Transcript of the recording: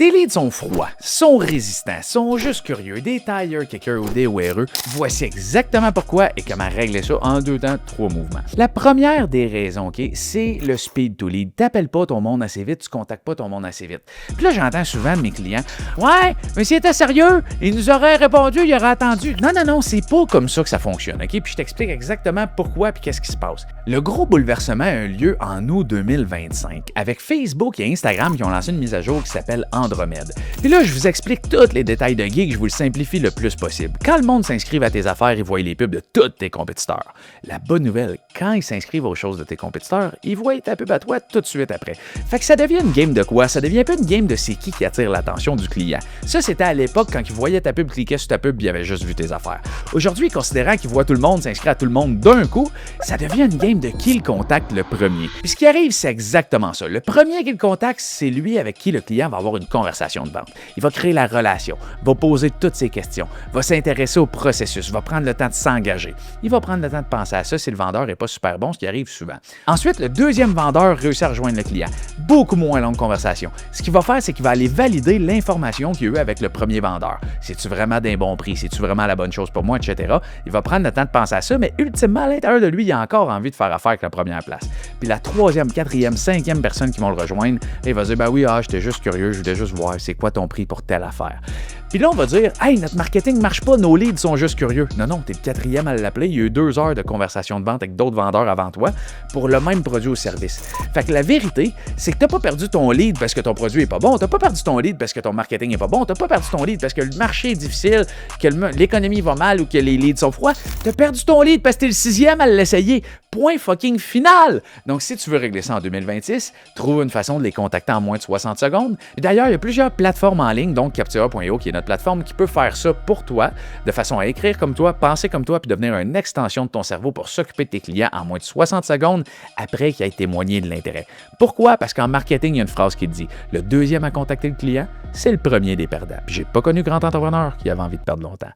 Tes leads sont froids, sont résistants, sont juste curieux, des tire kickers ou des wearers. Voici exactement pourquoi et comment régler ça en 2 temps, 3 mouvements. La première des raisons, OK, c'est le speed to lead. T'appelles pas ton monde assez vite, tu contactes pas ton monde assez vite. Puis là, j'entends souvent de mes clients, « Ouais, mais s'il était sérieux, il nous aurait répondu, il aurait attendu. » Non, c'est pas comme ça que ça fonctionne, OK? Puis je t'explique exactement pourquoi puis qu'est-ce qui se passe. Le gros bouleversement a eu lieu en août 2025 avec Facebook et Instagram qui ont lancé une mise à jour qui s'appelle Andromède. Puis là, je vous explique tous les détails de geek, je vous le simplifie le plus possible. Quand le monde s'inscrive à tes affaires, ils voient les pubs de tous tes compétiteurs. La bonne nouvelle, quand ils s'inscrivent aux choses de tes compétiteurs, ils voient ta pub à toi tout de suite après. Fait que ça devient une game de quoi? Ça devient un peu une game de c'est qui attire l'attention du client. Ça, c'était à l'époque quand ils voyaient ta pub, cliquaient sur ta pub, ils avaient juste vu tes affaires. Aujourd'hui, considérant qu'ils voient tout le monde s'inscrire à tout le monde d'un coup, ça devient une game de qui le contacte le premier. Puis ce qui arrive, c'est exactement ça. Le premier qui le contacte, c'est lui avec qui le client va avoir une conversation de vente. Il va créer la relation, va poser toutes ses questions, va s'intéresser au processus, va prendre le temps de s'engager. Il va prendre le temps de penser à ça si le vendeur n'est pas super bon, ce qui arrive souvent. Ensuite, le deuxième vendeur réussit à rejoindre le client. Beaucoup moins longue conversation. Ce qu'il va faire, c'est qu'il va aller valider l'information qu'il y a eu avec le premier vendeur. C'est-tu vraiment d'un bon prix? C'est-tu vraiment la bonne chose pour moi, etc. Il va prendre le temps de penser à ça, mais ultimement, à l'intérieur de lui, il a encore envie de faire affaire avec la première place. Puis la troisième, quatrième, cinquième personne qui vont le rejoindre, il va dire, ben oui, j'étais juste curieux, je voulais juste voir c'est quoi ton prix pour telle affaire. Puis là, on va dire, hey, notre marketing marche pas, nos leads sont juste curieux. Non, t'es le quatrième à l'appeler. Il y a eu 2 heures de conversation de vente avec d'autres vendeurs avant toi pour le même produit ou service. Fait que la vérité, c'est que t'as pas perdu ton lead parce que ton produit est pas bon, t'as pas perdu ton lead parce que ton marketing est pas bon, t'as pas perdu ton lead parce que le marché est difficile, que l'économie va mal ou que les leads sont froids. T'as perdu ton lead parce que t'es le 6e à l'essayer. Point fucking final! Donc, si tu veux régler ça en 2026, trouve une façon de les contacter en moins de 60 secondes. D'ailleurs, il y a plusieurs plateformes en ligne, donc Captiva.io, qui est notre plateforme, qui peut faire ça pour toi, de façon à écrire comme toi, penser comme toi, puis devenir une extension de ton cerveau pour s'occuper de tes clients en moins de 60 secondes après qu'il ait témoigné de l'intérêt. Pourquoi? Parce qu'en marketing, il y a une phrase qui dit « Le deuxième à contacter le client, c'est le premier des perdants. » Puis j'ai pas connu grand entrepreneur qui avait envie de perdre longtemps.